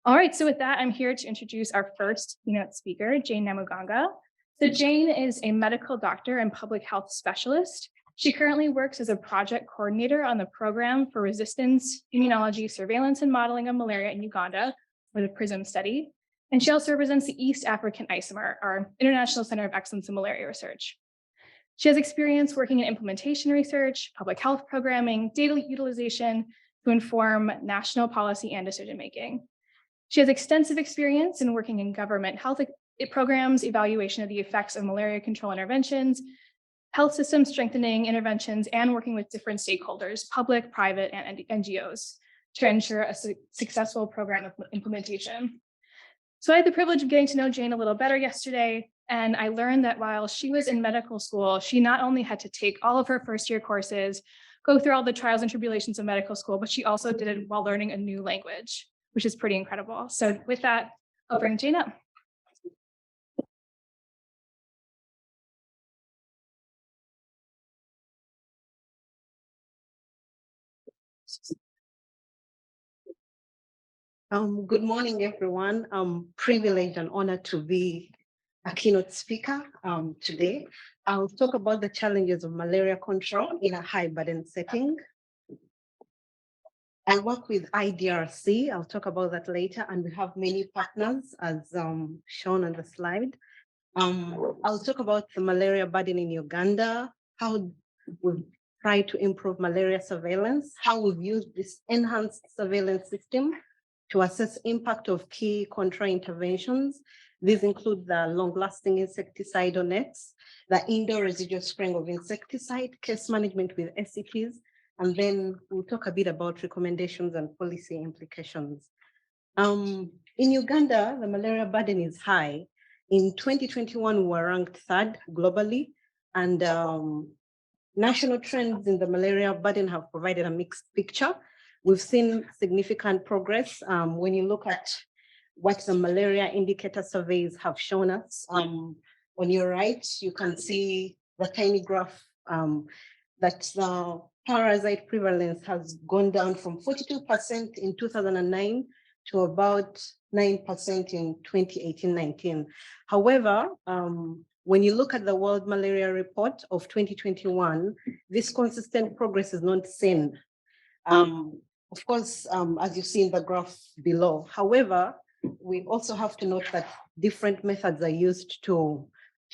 All right, so with that, I'm here to introduce our first keynote speaker, Jane Namuganga. So Jane is a medical doctor and public health specialist. She currently works as a project coordinator on the Program for Resistance, Immunology, Surveillance, and Modeling of Malaria in Uganda, or the PRISM study. And she also represents the East African ICMR, our International Center of Excellence in Malaria Research. She has experience working in implementation research, public health programming, data utilization to inform national policy and decision-making. She has extensive experience in working in government health programs, evaluation of the effects of malaria control interventions, health system strengthening interventions, and working with different stakeholders, public, private, and NGOs to ensure a successful program implementation. So I had the privilege of getting to know Jane a little better yesterday, and I learned that while she was in medical school, she not only had to take all of her first-year courses, go through all the trials and tribulations of medical school, but she also did it while learning a new language, which is pretty incredible. So with that, I'll bring Jane up. Good morning, everyone. I'm privileged and honored to be a keynote speaker today. I'll talk about the challenges of malaria control in a high burden setting. I work with IDRC. I'll talk about that later, and we have many partners as shown on the slide. I'll talk about the malaria burden in Uganda, how we've tried to improve malaria surveillance, how we've used this enhanced surveillance system to assess impact of key control interventions. These include the long-lasting insecticide on nets, the indoor residual spraying of insecticide, case management with SCPs, and then we'll talk a bit about recommendations and policy implications. In Uganda, the malaria burden is high. In 2021, we were ranked third globally, and national trends in the malaria burden have provided a mixed picture. We've seen significant progress when you look at what the malaria indicator surveys have shown us. On your right, you can see the tiny graph that the parasite prevalence has gone down from 42% in 2009 to about 9% in 2018-19. However, when you look at the World Malaria Report of 2021, this consistent progress is not seen. Of course, as you see in the graph below. However, we also have to note that different methods are used to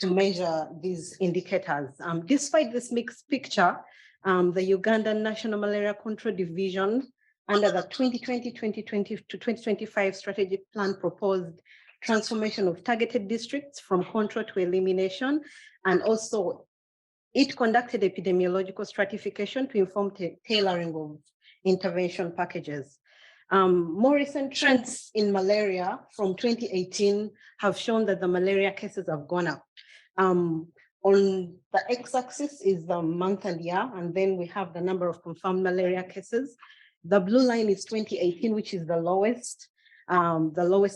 measure these indicators. Despite this mixed picture, the Ugandan National Malaria Control Division, under the 2020 to 2025 strategic plan, proposed transformation of targeted districts from control to elimination, and also it conducted epidemiological stratification to inform tailoring of intervention packages. More recent trends in malaria from 2018 have shown that the malaria cases have gone up. On the x-axis is the month and year, and then we have the number of confirmed malaria cases. The blue line is 2018, which is the lowest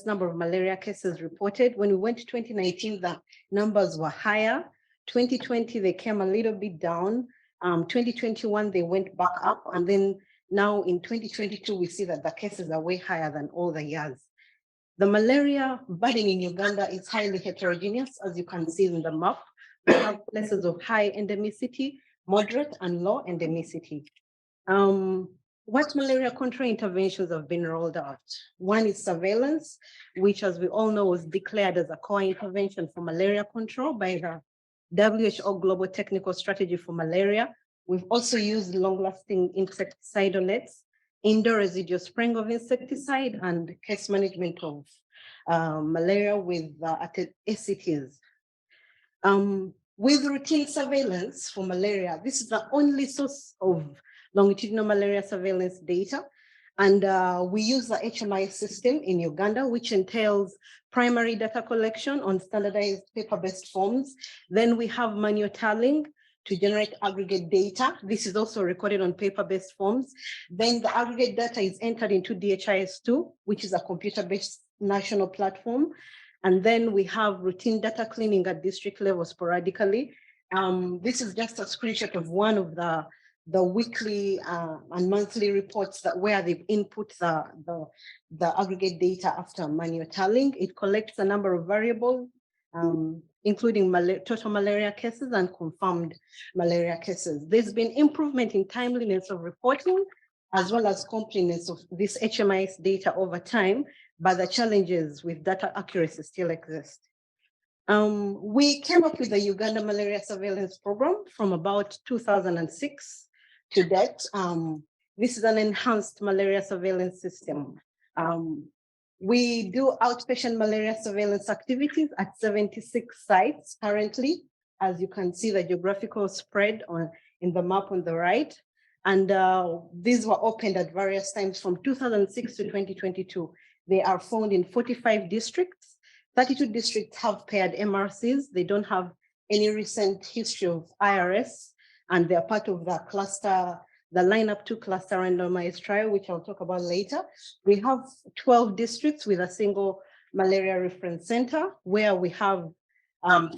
number of malaria cases reported. When we went to 2019, the numbers were higher. 2020, they came a little bit down. 2021, they went back up, and then now in 2022, we see that the cases are way higher than all the years. The malaria burden in Uganda is highly heterogeneous, as you can see in the map. We have places of high endemicity, moderate, and low endemicity. What malaria control interventions have been rolled out? One is surveillance, which, as we all know, was declared as a core intervention for malaria control by the WHO Global Technical Strategy for Malaria. We've also used long-lasting insecticide nets, indoor residual spraying of insecticide, and case management of malaria with SCTs. With routine surveillance for malaria, this is the only source of longitudinal malaria surveillance data. And we use the HMI system in Uganda, which entails primary data collection on standardized paper-based forms. Then we have manual tallying to generate aggregate data. This is also recorded on paper-based forms. Then the aggregate data is entered into DHIS2, which is a computer-based national platform. And then we have routine data cleaning at district level sporadically. This is just a screenshot of one of the the weekly and monthly reports that where they've input the aggregate data after manual tallying. It collects a number of variables, including total malaria cases and confirmed malaria cases. There's been improvement in timeliness of reporting, as well as completeness of this HMIS data over time, but the challenges with data accuracy still exist. We came up with the Uganda Malaria Surveillance Program from about 2006 to date. This is an enhanced malaria surveillance system. We do outpatient malaria surveillance activities at 76 sites currently, as you can see the geographical spread in the map on the right. And these were opened at various times from 2006 to 2022. They are found in 45 districts. 32 districts have paired MRCs. They don't have any recent history of IRS, and they're part of the cluster, the lineup 2 cluster randomized trial, which I'll talk about later. We have 12 districts with a single malaria reference center, where we have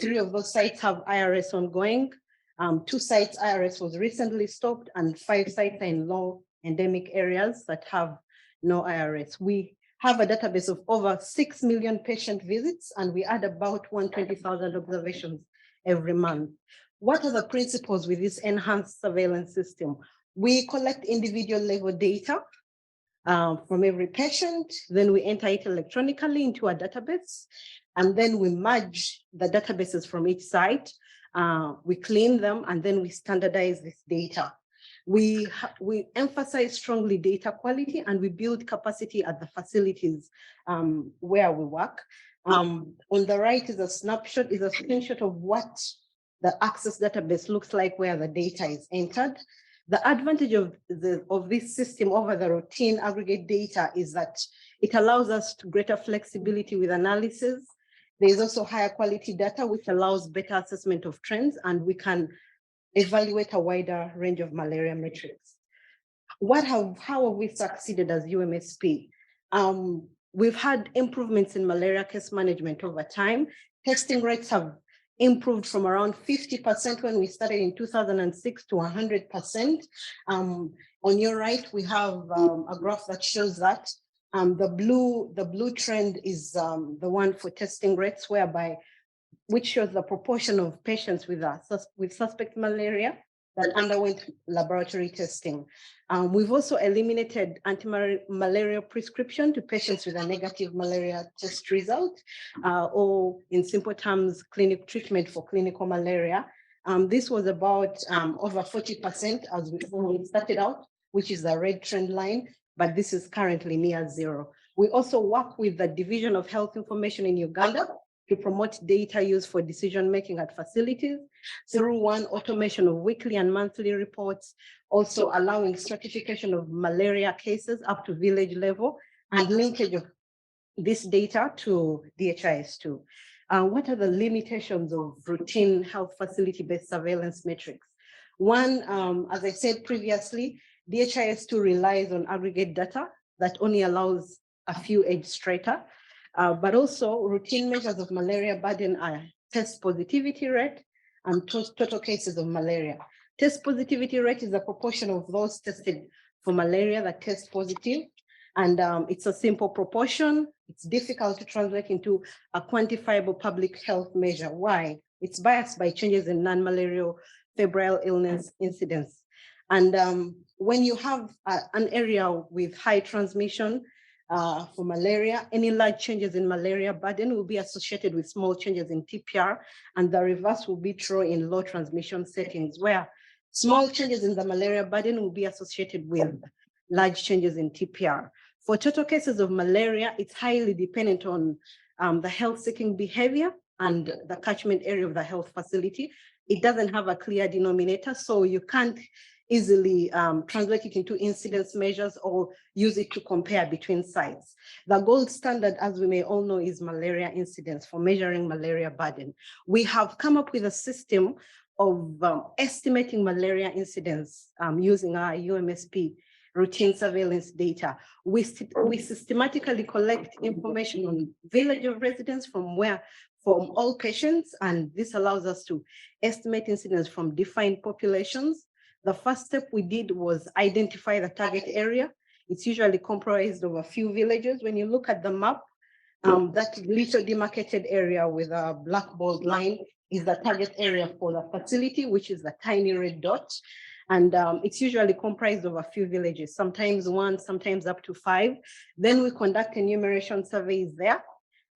3 of those sites have IRS ongoing. 2 sites IRS was recently stopped, and 5 sites are in low endemic areas that have no IRS. We have a database of over 6 million patient visits, and we add about 120,000 observations every month. What are the principles with this enhanced surveillance system? We collect individual level data from every patient, then we enter it electronically into a database, and then we merge the databases from each site. We clean them, and then we standardize this data. We emphasize strongly data quality, and we build capacity at the facilities where we work. On the right is a screenshot of what the access database looks like where the data is entered. The advantage of this system over the routine aggregate data is that it allows us to greater flexibility with analysis. There is also higher quality data, which allows better assessment of trends, and we can evaluate a wider range of malaria metrics. How have we succeeded as UMSP? We've had improvements in malaria case management over time. Testing rates have improved from around 50% when we started in 2006 to 100%. On your right, we have a graph that shows that. The blue trend is the one for testing rates, which shows the proportion of patients with suspect malaria that underwent laboratory testing. We've also eliminated anti-malaria prescription to patients with a negative malaria test result, or in simple terms, clinic treatment for clinical malaria. This was about over 40% when we started out, which is the red trend line, but this is currently near 0. We also work with the Division of Health Information in Uganda to promote data use for decision-making at facilities through automation of weekly and monthly reports, also allowing stratification of malaria cases up to village level, and linkage of this data to DHIS2. What are the limitations of routine health facility-based surveillance metrics? One, as I said previously, DHIS2 relies on aggregate data that only allows a few age strata. But also routine measures of malaria burden are test positivity rate and total cases of malaria. Test positivity rate is a proportion of those tested for malaria that test positive. And it's a simple proportion. It's difficult to translate into a quantifiable public health measure. Why? It's biased by changes in non-malarial febrile illness incidence. And when you have an area with high transmission, for malaria, any large changes in malaria burden will be associated with small changes in TPR, and the reverse will be true in low transmission settings, where small changes in the malaria burden will be associated with large changes in TPR. For total cases of malaria, it's highly dependent on the health-seeking behavior and the catchment area of the health facility. It doesn't have a clear denominator, so you can't easily translate it into incidence measures or use it to compare between sites. The gold standard, as we may all know, is malaria incidence for measuring malaria burden. We have come up with a system of estimating malaria incidence using our UMSP routine surveillance data. We systematically collect information on village of residence from all patients, and this allows us to estimate incidence from defined populations The first step we did was identify the target area. It's usually comprised of a few villages. When you look at the map, that little demarcated area with a black bold line is the target area for the facility, which is the tiny red dot. And it's usually comprised of a few villages, sometimes one, sometimes up to 5. Then we conduct enumeration surveys there,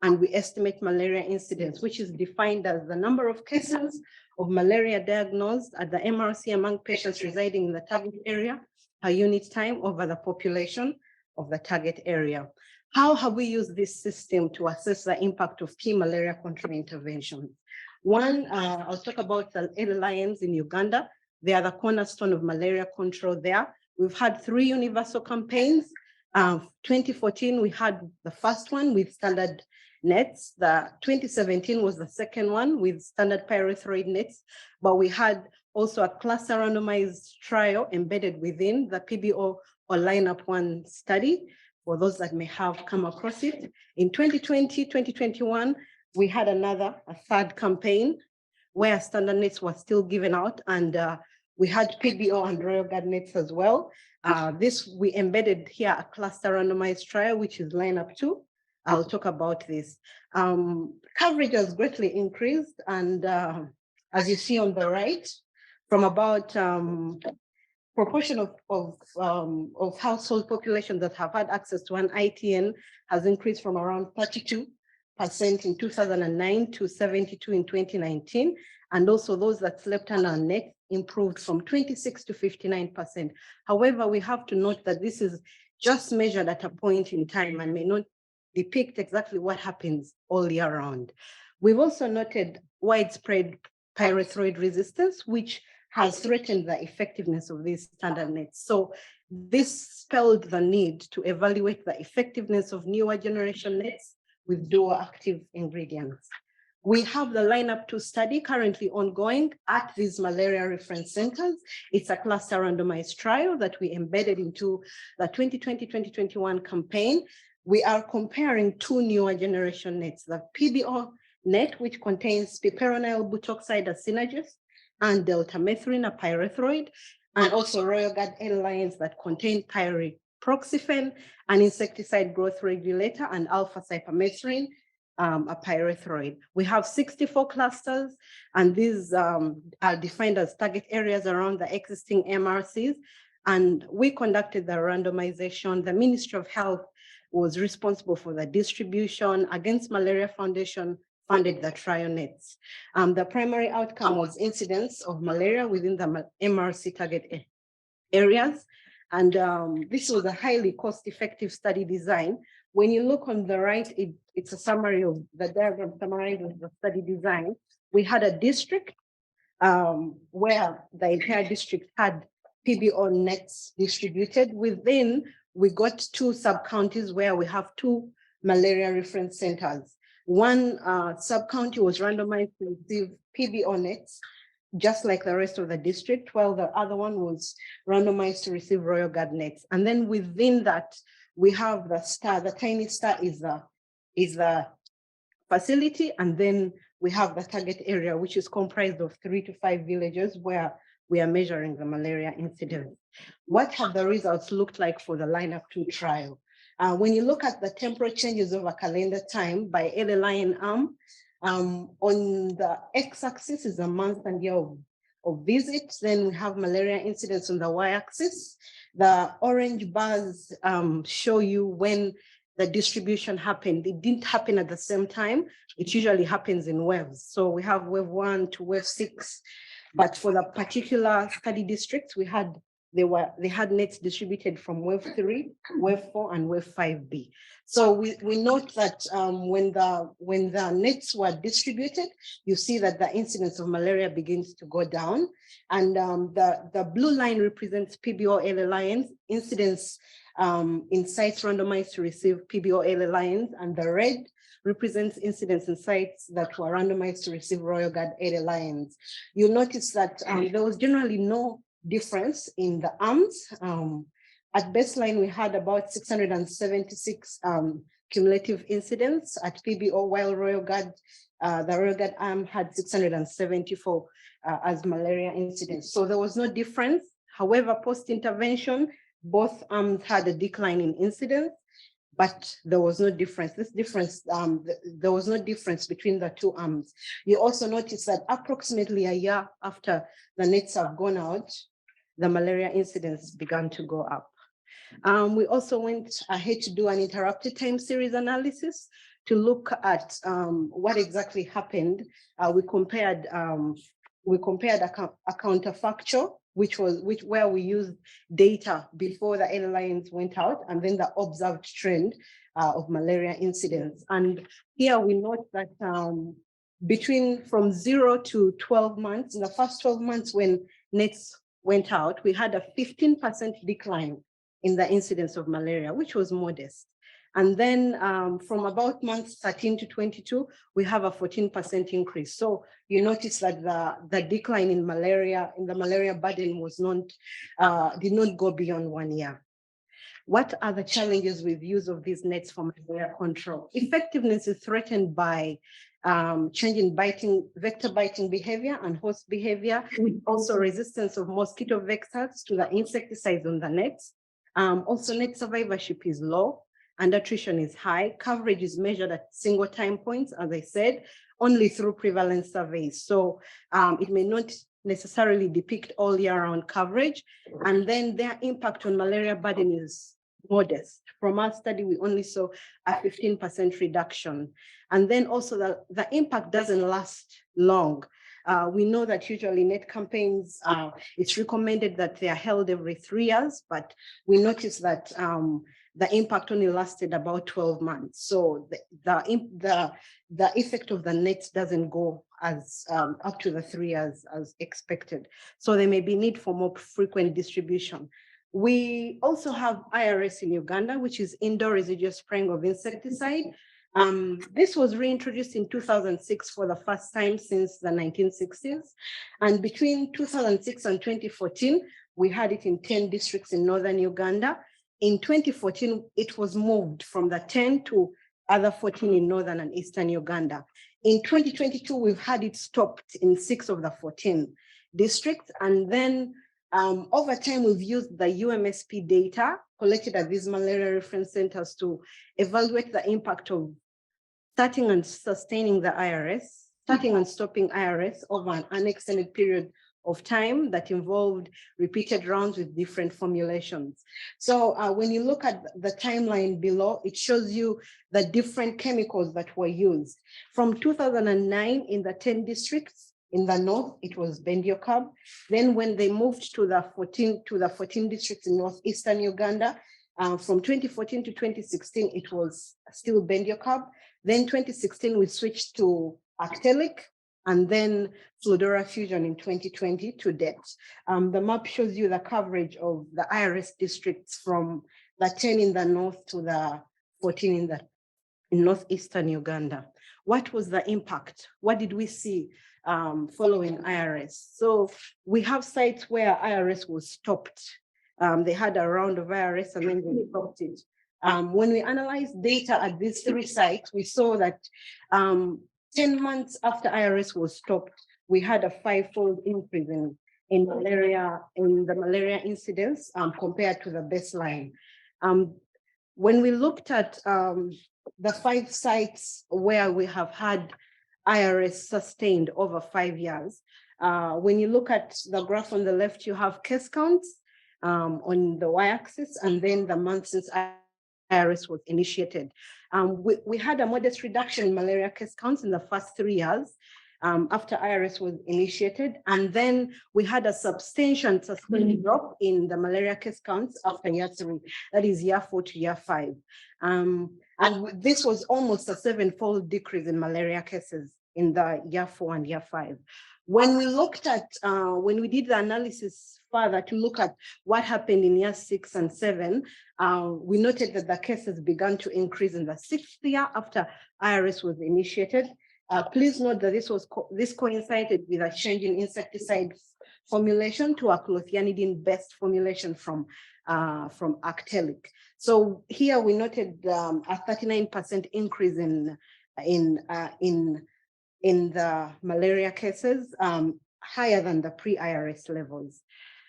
and we estimate malaria incidence, which is defined as the number of cases of malaria diagnosed at the MRC among patients residing in the target area per unit time over the population of the target area. How have we used this system to assess the impact of key malaria control interventions? One, I'll talk about the lions in Uganda. They are the cornerstone of malaria control there. We've had 3 universal campaigns. 2014, we had the first one with standard nets. The 2017 was the second one with standard pyrethroid nets, but we had also a cluster randomized trial embedded within the PBO or lineup 1 study, for those that may have come across it. In 2020, 2021, we had a third campaign where standard nets were still given out, and we had PBO and Royal Guard nets as well. This, we embedded here a cluster randomized trial, which is lineup 2. I'll talk about this. Coverage has greatly increased, and as you see on the right, from about proportion of household population that have had access to an ITN has increased from around 32% in 2009 to 72% in 2019. And also those that slept under a net improved from 26% to 59%. However, we have to note that this is just measured at a point in time and may not depict exactly what happens all year round. We've also noted widespread pyrethroid resistance, which has threatened the effectiveness of these standard nets. So this spelled the need to evaluate the effectiveness of newer generation nets with dual active ingredients. We have the lineup 2 study currently ongoing at these malaria reference centers. It's a cluster randomized trial that we embedded into the 2020-2021 campaign. We are comparing 2 newer generation nets, the PBO net, which contains piperonyl butoxide as synergist, and deltamethrin, a pyrethroid, and also Royal Guard lines that contain pyriproxyfen, an insecticide growth regulator, and alpha cypermethrin, a pyrethroid. We have 64 clusters, and these are defined as target areas around the existing MRCs. And we conducted the randomization. The Ministry of Health was responsible for the distribution. Against Malaria Foundation funded the trial nets. The primary outcome was incidence of malaria within the MRC target areas. And this was a highly cost-effective study design. When you look on the right, it's a summary of the diagram summarizing the study design. We had a district where the entire district had PBO nets distributed. Within, we got 2 sub-counties where we have 2 malaria reference centers. One sub-county was randomized to receive PBO nets, just like the rest of the district, while the other one was randomized to receive Royal Guard nets. And then within that, we have the star. The tiny star is the facility, and then we have the target area, which is comprised of 3 to 5 villages where we are measuring the malaria incidence. What have the results looked like for the lineup 2 trial? When you look at the temporal changes over calendar time by early lion arm, on the x-axis is a month and year of visits. Then we have malaria incidence on the y-axis. The orange bars show you when the distribution happened. It didn't happen at the same time. It usually happens in waves. So we have wave 1 to wave 6. But for the particular study districts, they had nets distributed from wave 3, wave 4, and wave 5B. So we note that when the nets were distributed, you see that the incidence of malaria begins to go down. And the blue line represents PBO early lions, incidence in sites randomized to receive PBO early lions, and the red represents incidence in sites that were randomized to receive Royal Guard early lions. You'll notice that there was generally no difference in the arms. At baseline, we had about 676 cumulative incidents at PBO, while the Royal Guard arm had 674 as malaria incidents. So there was no difference However, post-intervention, both arms had a decline in incidence, but there was no difference. There was no difference between the two arms. You also notice that approximately a year after the nets have gone out, the malaria incidence began to go up. We also went ahead to do an interrupted time series analysis to look at what exactly happened. We compared a counterfactual, where we used data before the airlines went out, and then the observed trend of malaria incidence. And here we note that from 0 to 12 months, in the first 12 months when nets went out, we had a 15% decline in the incidence of malaria, which was modest. And then from about months 13 to 22, we have a 14% increase. So you notice that the decline in the malaria burden did not go beyond 1 year. What are the challenges with use of these nets for malaria control? Effectiveness is threatened by change in vector biting behavior and host behavior, also resistance of mosquito vectors to the insecticides on the nets. Also, net survivorship is low and attrition is high. Coverage is measured at single time points, as I said, only through prevalence surveys. So it may not necessarily depict all year-round coverage. And then their impact on malaria burden is modest. From our study, we only saw a 15% reduction. And then also the impact doesn't last long. We know that usually net campaigns, it's recommended that they are held every 3 years, but we noticed that the impact only lasted about 12 months. So the effect of the nets doesn't go as up to the 3 years as expected. So there may be need for more frequent distribution. We also have IRS in Uganda, which is indoor residual spraying of insecticide. This was reintroduced in 2006 for the first time since the 1960s. And between 2006 and 2014, we had it in 10 districts in northern Uganda. In 2014, it was moved from the 10 to other 14 in northern and eastern Uganda. In 2022, we've had it stopped in 6 of the 14 districts. And then over time, we've used the UMSP data collected at these malaria reference centers to evaluate the impact of starting and sustaining the IRS, starting and stopping IRS over an extended period of time that involved repeated rounds with different formulations. So when you look at the timeline below, it shows you the different chemicals that were used. From 2009 in the 10 districts in the north, it was bendiocab. Then when they moved to the 14 districts in northeastern Uganda, from 2014 to 2016, it was still bendiocab. Then 2016, we switched to actelic, and then Fludora Fusion in 2020 to date. The map shows you the coverage of the IRS districts from the 10 in the north to the 14 in northeastern Uganda. What was the impact? What did we see following IRS? So we have sites where IRS was stopped. They had a round of IRS and then they stopped it. When we analyzed data at these 3 sites, we saw that 10 months after IRS was stopped, we had a 5-fold increase in the malaria incidence compared to the baseline. When we looked at the 5 sites where we have had IRS sustained over 5 years, when you look at the graph on the left, you have case counts on the y-axis, and then the months since IRS was initiated. We had a modest reduction in malaria case counts in the first 3 years after IRS was initiated. And then we had a substantial sustained drop in the malaria case counts after year 3, that is year 4 to year 5. And this was almost a 7-fold decrease in malaria cases in the year 4 and year 5. When we looked at, when we did the analysis further to look at what happened in year 6 and 7, we noted that the cases began to increase in the 6th year after IRS was initiated. Please note that this coincided with a change in insecticide formulation to a clothianidine-based formulation from actelic. So here we noted a 39% increase in the malaria cases, higher than the pre-IRS levels.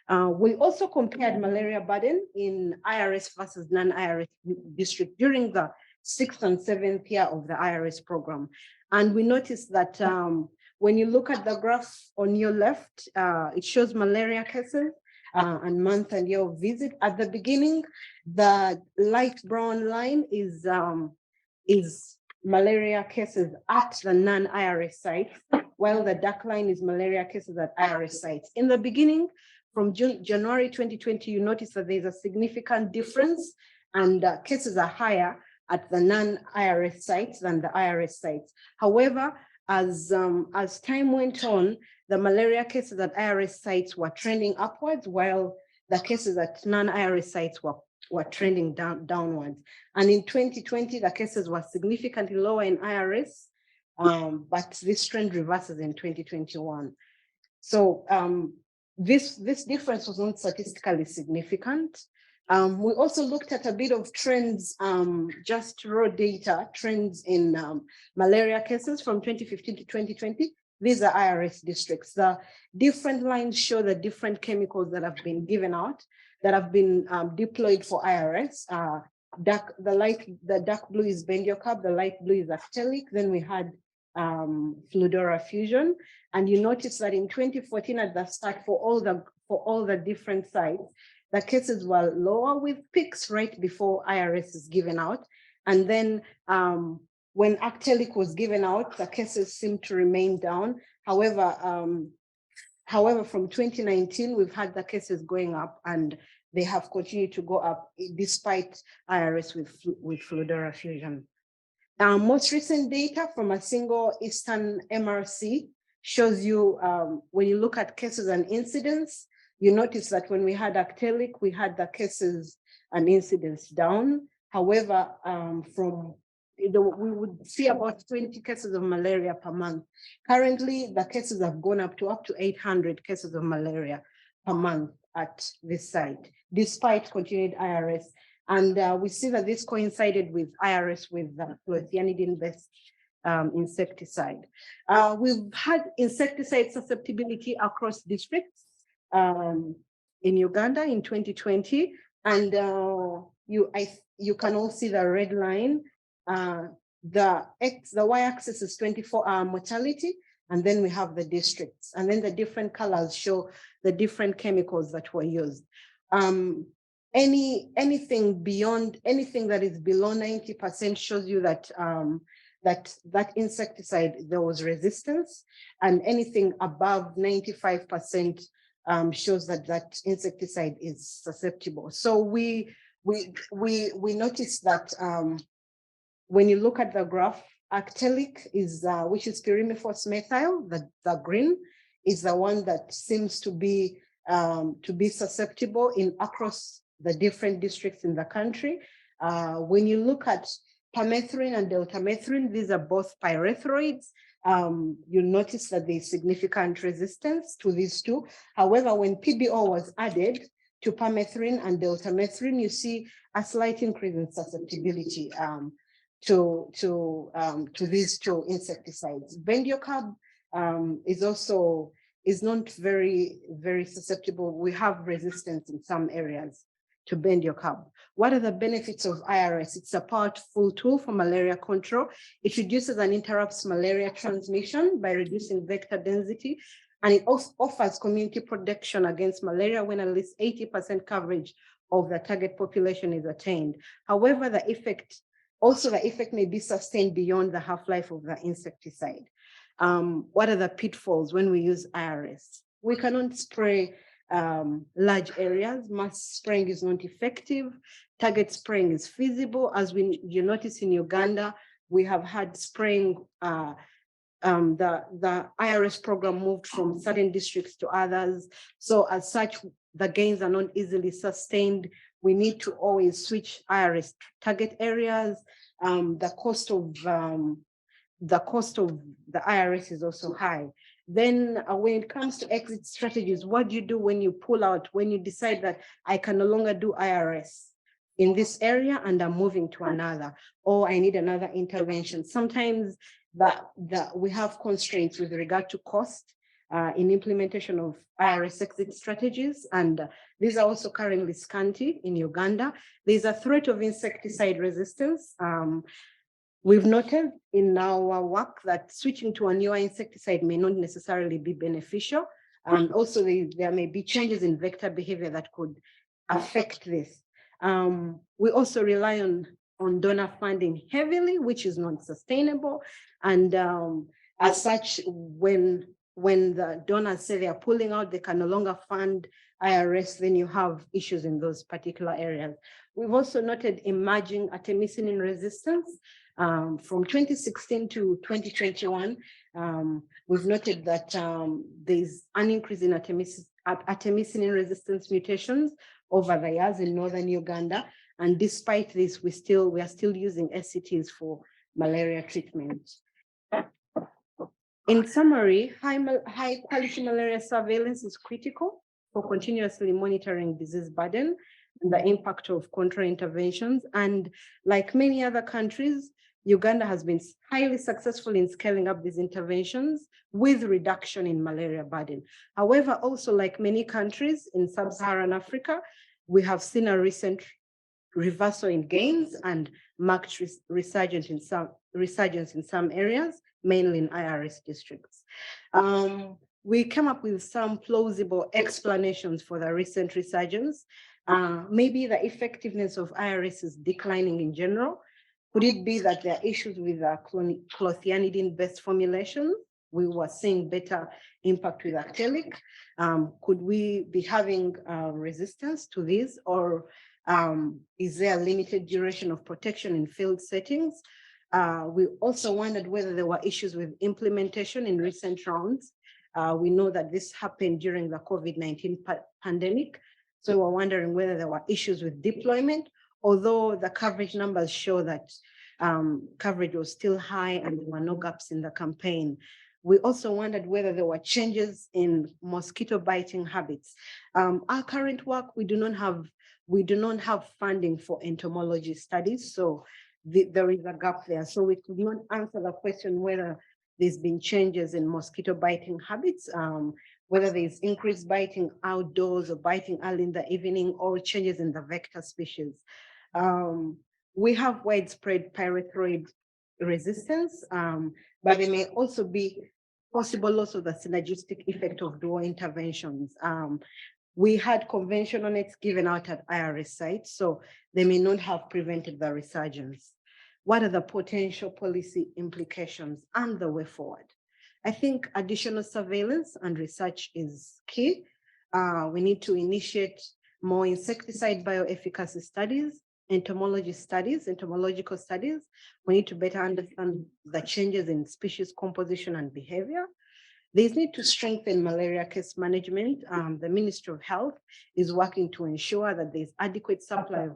We also compared malaria burden in IRS versus non-IRS district during the 6th and 7th year of the IRS program. And we noticed that when you look at the graph on your left, it shows malaria cases and month and year of visit. At the beginning, the light brown line is malaria cases at the non-IRS sites, while the dark line is malaria cases at IRS sites. In the beginning, from January 2020, you notice that there's a significant difference and cases are higher at the non-IRS sites than the IRS sites. However, as time went on, the malaria cases at IRS sites were trending upwards, while the cases at non-IRS sites were trending downwards. And in 2020, the cases were significantly lower in IRS, but this trend reverses in 2021. So this difference was not statistically significant. We also looked at a bit of trends, just raw data, trends in malaria cases from 2015 to 2020. These are IRS districts. The different lines show the different chemicals that have been given out, that have been deployed for IRS. The dark blue is bendiocab, the light blue is actelic. Then we had fluorofusion. And you notice that in 2014 at the start, for all the different sites, the cases were lower with peaks right before IRS is given out. And then when actelic was given out, the cases seemed to remain down. However, from 2019, we've had the cases going up and they have continued to go up despite IRS with fluorofusion. Most recent data from a single Eastern MRC shows you, when you look at cases and incidents, you notice that when we had actelic, we had the cases and incidents down. However, we would see about 20 cases of malaria per month. Currently, the cases have gone up to 800 cases of malaria per month at this site, despite continued IRS. And we see that this coincided with IRS with chlorothianidine-based insecticide. We've had insecticide susceptibility across districts in Uganda in 2020, and you can all see the red line. The y-axis is 24-hour mortality, and then we have the districts, and then the different colors show the different chemicals that were used. Anything that is below 90% shows you that that insecticide, there was resistance, and anything above 95% shows that insecticide is susceptible. So we noticed that when you look at the graph, actelic is which is pyrimiphos methyl, the green is the one that seems to be susceptible across the different districts in the country. When you look at permethrin and deltamethrin, these are both pyrethroids. You'll notice that there's significant resistance to these two. However, when PBO was added to permethrin and deltamethrin, you see a slight increase in susceptibility to these two insecticides. Bendiocab is not very susceptible. We have resistance in some areas to bendiocab. What are the benefits of IRS? It's a powerful tool for malaria control. It reduces and interrupts malaria transmission by reducing vector density, and it offers community protection against malaria when at least 80% coverage of the target population is attained. However, the effect may be sustained beyond the half-life of the insecticide. What are the pitfalls when we use IRS? We cannot spray large areas. Mass spraying is not effective. Target spraying is feasible. As you notice in Uganda, we have had spraying, the IRS program moved from certain districts to others. So as such, the gains are not easily sustained. We need to always switch IRS target areas. The cost of the IRS is also high. Then when it comes to exit strategies, what do you do when you pull out, when you decide that I can no longer do IRS in this area and I'm moving to another, or I need another intervention? Sometimes we have constraints with regard to cost. in implementation of IRS exit strategies. And these are also currently scanty in Uganda. There's a threat of insecticide resistance. We've noted in our work that switching to a newer insecticide may not necessarily be beneficial. And also there may be changes in vector behavior that could affect this. We also rely on donor funding heavily, which is not sustainable. And as such, when the donors say they are pulling out, they can no longer fund IRS, then you have issues in those particular areas. We've also noted emerging artemisinin resistance. From 2016 to 2021, we've noted that there's an increase in artemisinin resistance mutations over the years in northern Uganda. And despite this, we are still using SCTs for malaria treatment. In summary, high quality malaria surveillance is critical for continuously monitoring disease burden and the impact of control interventions. And like many other countries, Uganda has been highly successful in scaling up these interventions with reduction in malaria burden. However, also like many countries in sub-Saharan Africa, we have seen a recent reversal in gains and marked resurgence in some areas, mainly in IRS districts. We came up with some plausible explanations for the recent resurgence. Maybe the effectiveness of IRS is declining in general. Could it be that there are issues with clothianidin-based formulations? We were seeing better impact with actelic. Could we be having resistance to this, or is there a limited duration of protection in field settings? We also wondered whether there were issues with implementation in recent rounds. We know that this happened during the COVID-19 pandemic. So we're wondering whether there were issues with deployment, although the coverage numbers show that coverage was still high and there were no gaps in the campaign. We also wondered whether there were changes in mosquito biting habits. Our current work, we do not have funding for entomology studies, so there is a gap there. So we could not answer the question whether there's been changes in mosquito biting habits, whether there's increased biting outdoors or biting early in the evening, or changes in the vector species. We have widespread pyrethroid resistance, but there may also be possible loss of the synergistic effect of dual interventions. We had conventional nets given out at IRS sites, so they may not have prevented the resurgence. What are the potential policy implications and the way forward? I think additional surveillance and research is key. We need to initiate more insecticide bioefficacy studies, entomological studies. We need to better understand the changes in species composition and behavior. There's need to strengthen malaria case management. The Ministry of Health is working to ensure that there's adequate supply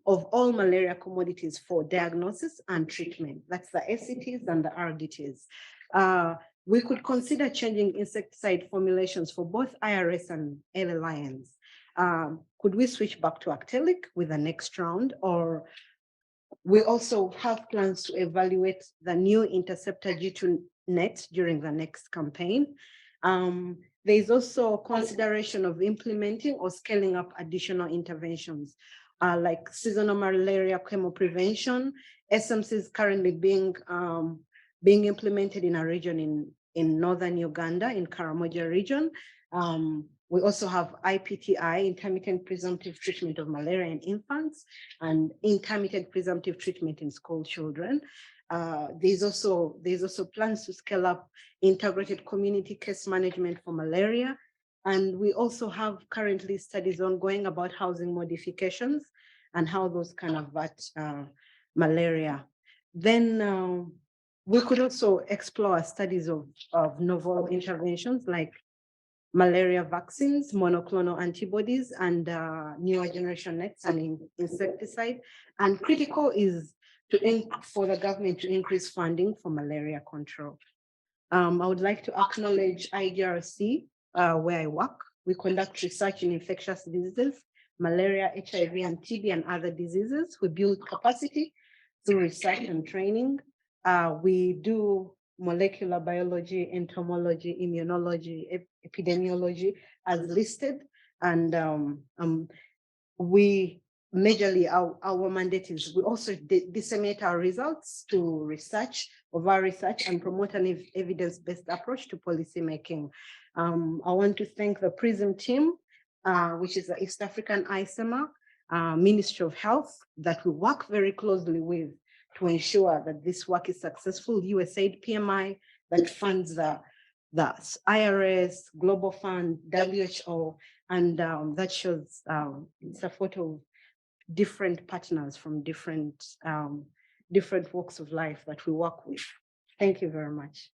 of all malaria commodities for diagnosis and treatment. That's the SCTs and the RDTs. We could consider changing insecticide formulations for both IRS and LLINs. Could we switch back to actelic with the next round? Or we also have plans to evaluate the new interceptor G2 net during the next campaign. There is also consideration of implementing or scaling up additional interventions, like seasonal malaria chemoprevention. SMC is currently being implemented in a region in northern Uganda, in Karamoja region. We also have IPTI, intermittent presumptive treatment of malaria in infants, and intermittent presumptive treatment in school children. There's also plans to scale up integrated community case management for malaria. And we also have currently studies ongoing about housing modifications and how those can avert malaria. Then we could also explore studies of novel interventions like malaria vaccines, monoclonal antibodies, and newer generation nets and insecticide. And critical is for the government to increase funding for malaria control. I would like to acknowledge IGRC, where I work. We conduct research in infectious diseases, malaria, HIV, and TB, and other diseases. We build capacity through research and training. We do molecular biology, entomology, immunology, epidemiology as listed. And we majorly our mandate is we also disseminate our results to research of our research and promote an evidence-based approach to policy making. I want to thank the PRISM team, which is the East African ISEMA, Ministry of Health, that we work very closely with to ensure that this work is successful. USAID PMI that funds the IRS, Global Fund, WHO, and that shows it's a photo of different partners from different walks of life that we work with. Thank you very much.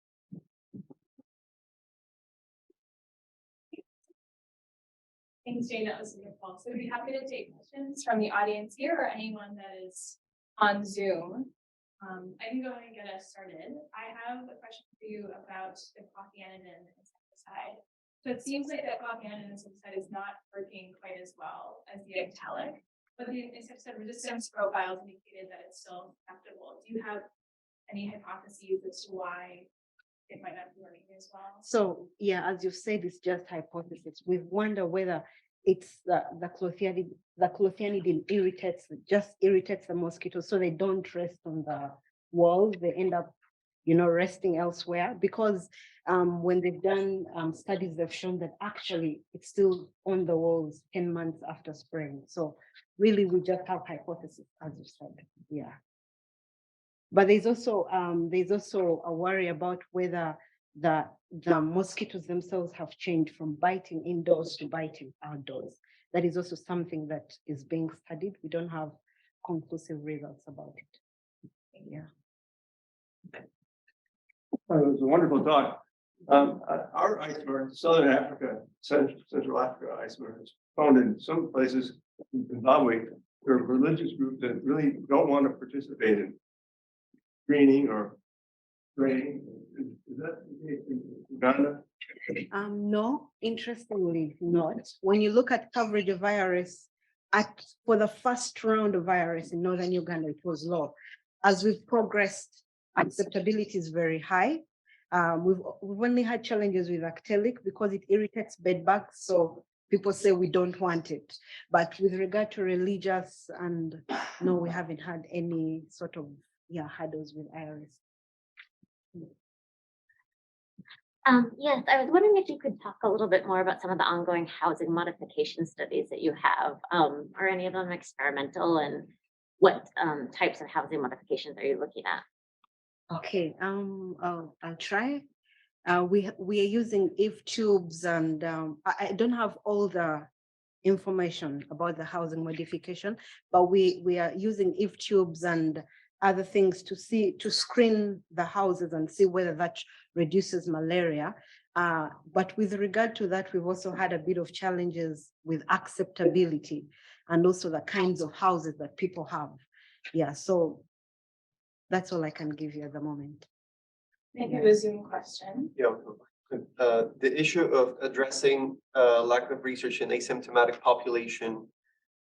Thanks, Jane. That was wonderful. So we'd be happy to take questions from the audience here or anyone that is on Zoom. I can go ahead and get us started. I have a question for you about the clothianidin insecticide. So it seems like that clothianidin insecticide is not working quite as well as the Italic, but the insecticide resistance profiles indicated that it's still susceptible. Do you have any hypotheses as to why it might not be working as well? So yeah, as you've said, it's just hypothesis. We wonder whether it's the clothianidin irritates the mosquitoes, so they don't rest on the walls. They end up, resting elsewhere, because when they've done studies, they've shown that actually it's still on the walls 10 months after spraying. So really, we just have hypothesis, as you said. Yeah. But there's also a worry about whether the mosquitoes themselves have changed from biting indoors to biting outdoors. That is also something that is being studied. We don't have conclusive results about it. Yeah. It was a wonderful talk. Our iceberg, Southern Africa, Central Africa iceberg, is found in some places in Zimbabwe. There are religious groups that really don't want to participate in screening or training. Is that in Uganda? No, interestingly not. When you look at coverage of virus, for the first round of virus in northern Uganda, it was low. As we've progressed, acceptability is very high. We've only had challenges with Actelic because it irritates bedbugs, so people say we don't want it. But with regard to religious, and no, we haven't had any sort of hurdles with IRS. Yes, I was wondering if you could talk a little bit more about some of the ongoing housing modification studies that you have. Are any of them experimental, and what types of housing modifications are you looking at? Okay, I'll try. We are using IF tubes, and I don't have all the information about the housing modification, but we are using IF tubes and other things to screen the houses and see whether that reduces malaria. But with regard to that, we've also had a bit of challenges with acceptability and also the kinds of houses that people have. Yeah, so that's all I can give you at the moment. Maybe a Zoom question. Yeah, the issue of addressing lack of research in asymptomatic population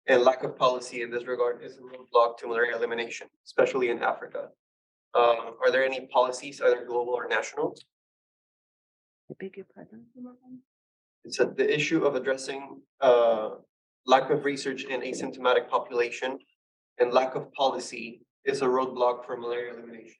and lack of policy in this regard is a roadblock to malaria elimination, especially in Africa. Are there any policies, either global or national? I beg your pardon? It's the issue of addressing lack of research in asymptomatic population and lack of policy is a roadblock for malaria elimination.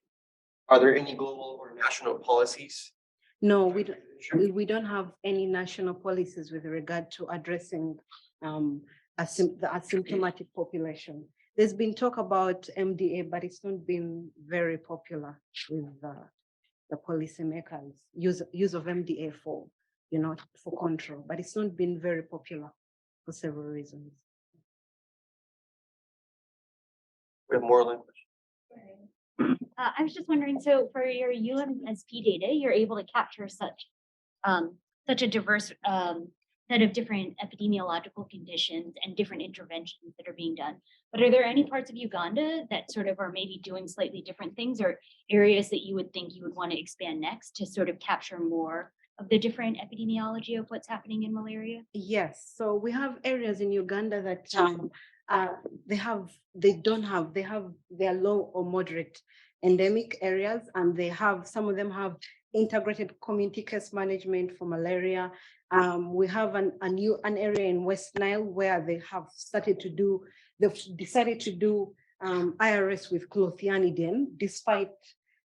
Are there any global or national policies? No, we don't have any national policies with regard to addressing the asymptomatic population. There's been talk about MDA, but it's not been very popular with the policymakers. Use of MDA for control, but it's not been very popular for several reasons. We have more language. I was just wondering, so for your UMSP data, you're able to capture such a diverse set of different epidemiological conditions and different interventions that are being done. But are there any parts of Uganda that sort of are maybe doing slightly different things, or areas that you would think you would want to expand next to sort of capture more of the different epidemiology of what's happening in malaria? Yes, so we have areas in Uganda that they are low or moderate endemic areas, and some of them have integrated community case management for malaria. We have an area in West Nile where they've decided to do IRS with clothianidin. Despite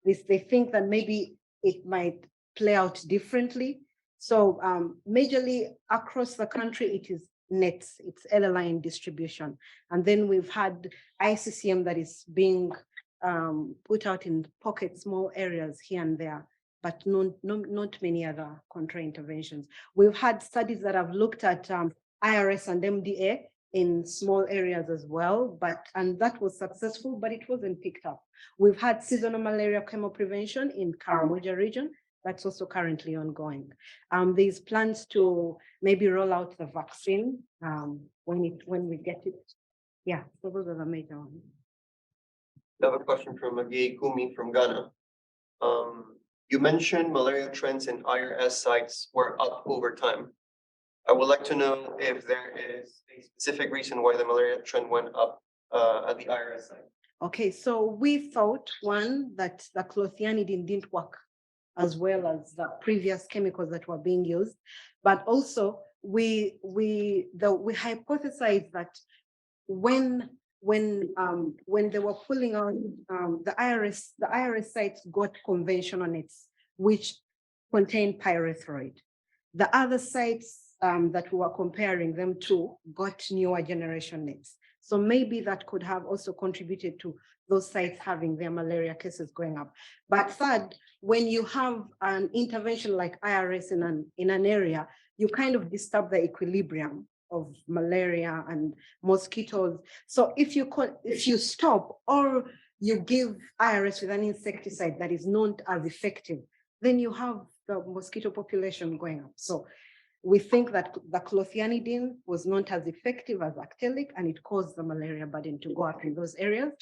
this, they think that maybe it might play out differently. So majorly across the country, it is nets, it's LLI distribution. And then we've had ICCM that is being put out in pockets, small areas here and there, but not many other contra interventions. We've had studies that have looked at IRS and MDA in small areas as well, and that was successful, but it wasn't picked up. We've had seasonal malaria chemoprevention in Karamoja region. That's also currently ongoing. There's plans to maybe roll out the vaccine when we get it. Yeah, so those are the major ones. I have a question from Agay Kumi from Ghana. You mentioned malaria trends in IRS sites were up over time. I would like to know if there is a specific reason why the malaria trend went up at the IRS site. Okay, so we thought, one, that the clothianidin didn't work as well as the previous chemicals that were being used, but also we hypothesized that when they were pulling out the IRS sites got conventional nets which contain pyrethroid. The other sites that we were comparing them to got newer generation nets. So maybe that could have also contributed to those sites having their malaria cases going up. But third, when you have an intervention like IRS in an area, you kind of disturb the equilibrium of malaria and mosquitoes. So if you stop or you give IRS with an insecticide that is not as effective, then you have the mosquito population going up. So we think that the clothianidin was not as effective as Actelic, and it caused the malaria burden to go up in those areas,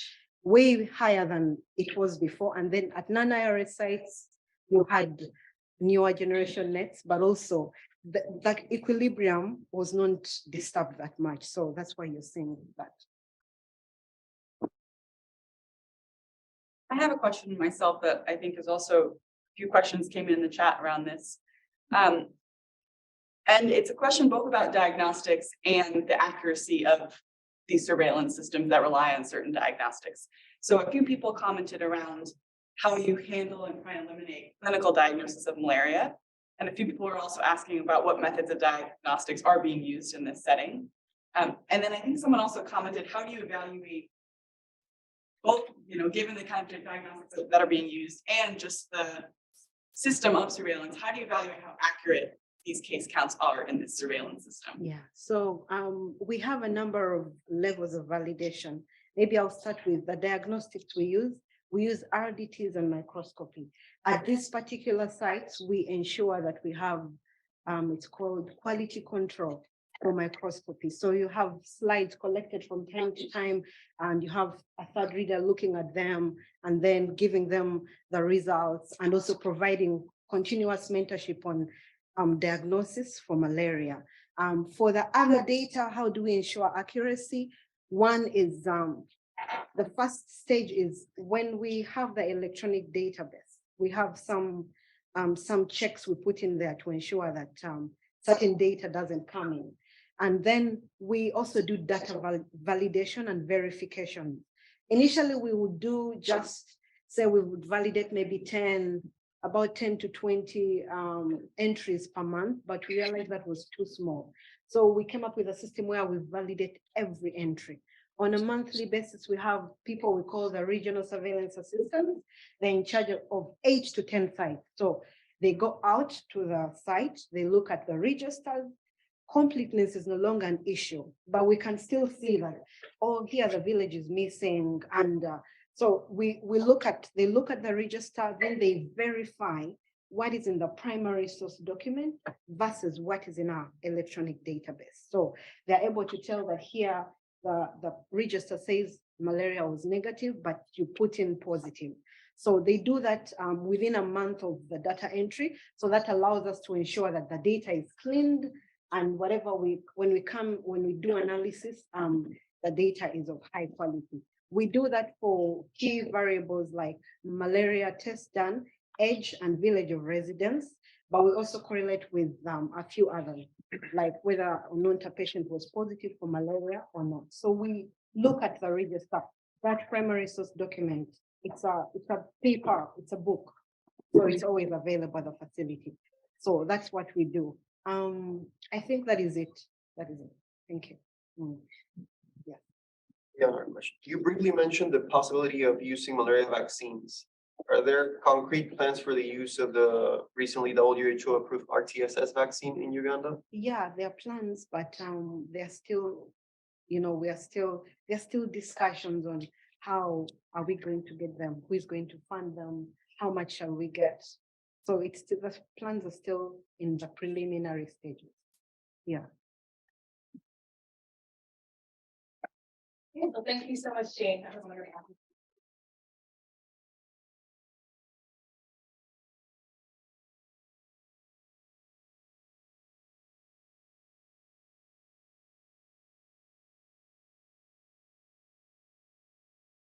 way higher than it was before. And then at non-IRS sites, you had newer generation nets, but also the equilibrium was not disturbed that much. So that's why you're seeing that. I have a question myself that I think is also, a few questions came in the chat around this. And it's a question both about diagnostics and the accuracy of these surveillance systems that rely on certain diagnostics. So a few people commented around how you handle and try and eliminate clinical diagnosis of malaria. And a few people are also asking about what methods of diagnostics are being used in this setting. And then I think someone also commented, how do you evaluate both, given the kind of diagnostics that are being used and just the system of surveillance, how do you evaluate how accurate these case counts are in this surveillance system? Yeah, so we have a number of levels of validation. Maybe I'll start with the diagnostics we use. We use RDTs and microscopy. At these particular sites, we ensure that we have, it's called quality control for microscopy. So you have slides collected from time to time, and you have a third reader looking at them and then giving them the results, and also providing continuous mentorship on diagnosis for malaria. For the other data, how do we ensure accuracy? One is the first stage is when we have the electronic database, we have some checks we put in there to ensure that certain data doesn't come in. And then we also do data validation and verification. Initially, we would do just say we would validate maybe about 10 to 20 entries per month, but we realized that was too small. So we came up with a system where we validate every entry. On a monthly basis, we have people we call the regional surveillance assistants. They're in charge of 8 to 10 sites. So they go out to the site, they look at the registers. Completeness is no longer an issue, but we can still see that, oh, here the village is missing. And so they look at the register, then they verify what is in the primary source document versus what is in our electronic database. So they're able to tell that here, the register says malaria was negative, but you put in positive. So they do that within a month of the data entry. So that allows us to ensure that the data is cleaned, and whatever when we do analysis, the data is of high quality. We do that for key variables like malaria test done, age and village of residence, but we also correlate with a few others, like whether or not a patient was positive for malaria or not. So we look at the register, that primary source document. It's a paper, it's a book. So it's always available at the facility. So that's what we do. I think that is it. That is it. Thank you. Yeah, another question. You briefly mentioned the possibility of using malaria vaccines. Are there concrete plans for the use of the recently WHO approved RTSS vaccine in Uganda? Yeah, there are plans, but they're still, there's still discussions on how are we going to get them, who is going to fund them, how much shall we get. So it's still, the plans are still in the preliminary stages. Yeah. Well, thank you so much, Jane. That was wonderful.